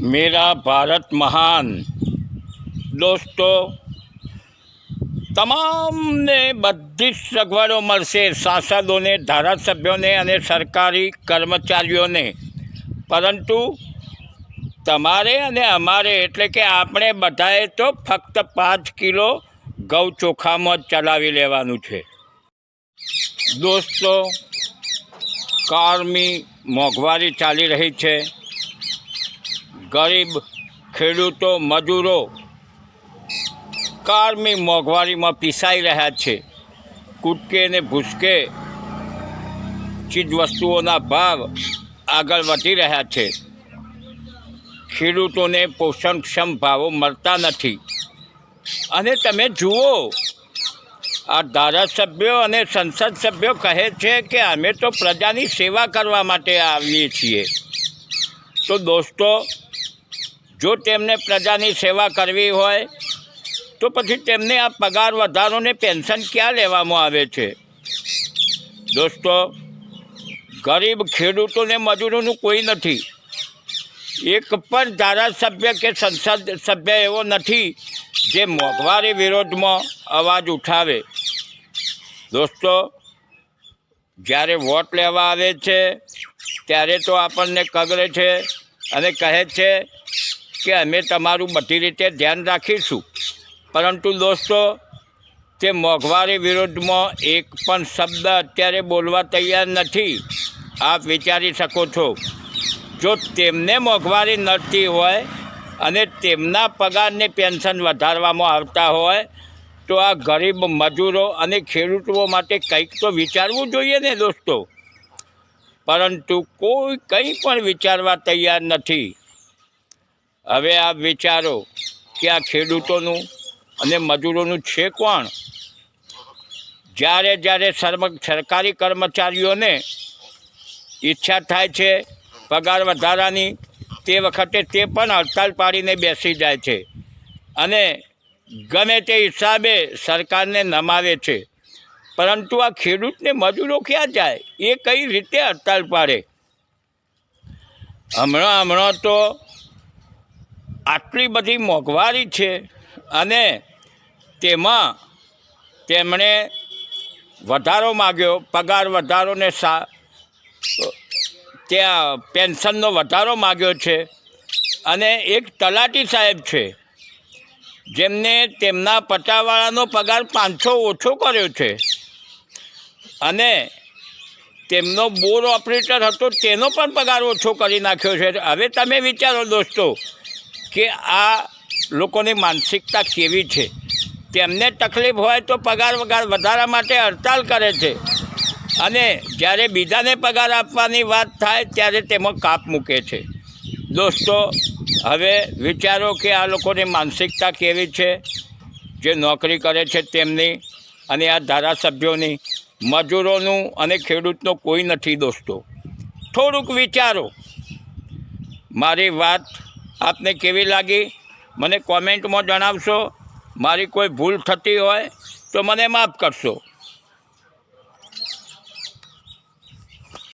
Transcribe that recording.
मेरा भारत महान। दोस्तों, તમામને બધી જ સગવડો મળશે સાંસદોને, ધારાસભ્યોને અને સરકારી કર્મચારીઓને, પરંતુ તમારે અને અમારે એટલે કે આપણે બધાએ તો ફક્ત 5 કિલો ઘઉં ચોખામાં જ ચલાવી લેવાનું છે। દોસ્તો, કાળમી મોંઘવારી ચાલી રહી છે। ગરીબ ખેડૂતો, મજૂરો કાળમી મોંઘવારીમાં પીસાઈ રહ્યા છે। કૂદકે ને ભૂસકે ચીજવસ્તુઓના ભાવ આગળ વધી રહ્યા છે। ખેડૂતોને પોષણક્ષમ ભાવો મળતા નથી। અને તમે જુઓ, આ ધારાસભ્યો અને સંસદ સભ્યો કહે છે કે અમે તો પ્રજાની સેવા કરવા માટે આવીએ છીએ। તો દોસ્તો, જો તેમને પ્રજાની સેવા કરવી હોય તો પછી તેમને આ પગાર વધારોને પેન્શન ક્યાં લેવામાં આવે છે? દોસ્તો, ગરીબ ખેડૂતોને મજૂરોનું કોઈ નથી। એક પણ ધારાસભ્ય કે સંસદ સભ્ય એવો નથી જે મોંઘવારી વિરોધમાં અવાજ ઉઠાવે। દોસ્તો, જ્યારે વોટ લેવા આવે છે ત્યારે તો આપણને કગરે છે અને કહે છે કે અમે તમારું બધી રીતે ધ્યાન રાખીશું, પરંતુ દોસ્તો, તે મોંઘવારી વિરુદ્ધમાં એક પણ શબ્દ અત્યારે બોલવા તૈયાર નથી। આપ વિચારી શકો છો, જો તેમને મોંઘવારી નડતી હોય અને તેમના પગારને પેન્શન વધારવામાં આવતા હોય તો આ ગરીબ મજૂરો અને ખેડૂતો માટે કંઈક તો વિચારવું જોઈએ ને દોસ્તો। પરંતુ કોઈ કંઈ પણ વિચારવા તૈયાર નથી। હવે આપ વિચારો કે આ ખેડૂતોનું અને મજૂરોનું છે કોણ? જ્યારે જ્યારે સરકારી કર્મચારીઓને ઈચ્છા થાય છે પગાર વધારાની, તે વખતે તે પણ હડતાલ પાડીને બેસી જાય છે અને ગમે તે હિસાબે સરકારને નમાવે છે। પરંતુ આ ખેડૂતને મજૂરો ક્યાં જાય? એ કઈ રીતે હડતાલ પાડે? હમણાં તો આટલી બધી મોંઘવારી છે અને તેમાં તેમણે વધારો માગ્યો, પગાર વધારો ને ત્યાં પેન્શનનો વધારો માગ્યો છે। અને એક તલાટી સાહેબ છે જેમને તેમના પટાવાળાનો પગાર 500 ઓછો કર્યો છે અને તેમનો બોર ઓપરેટર હતો તેનો પણ પગાર ઓછો કરી નાખ્યો છે। હવે તમે વિચારો દોસ્તો કે આ લોકોની માનસિકતા કેવી છે? તેમને તકલીફ હોય તો પગાર વધારા માટે હડતાલ કરે છે અને જ્યારે બીજાને પગાર આપવાની વાત થાય ત્યારે તેમાં કાપ મૂકે છે। દોસ્તો, હવે વિચારો કે આ લોકોની માનસિકતા કેવી છે જે નોકરી કરે છે તેમની, અને આ ધારાસભ્યોની। મજૂરોનું અને ખેડૂતનો કોઈ નથી દોસ્તો। થોડુંક વિચારો। મારી વાત આપને કેવી લાગી મને કોમેન્ટમાં જણાવશો। મારી કોઈ ભૂલ થતી હોય તો મને માફ કરશો।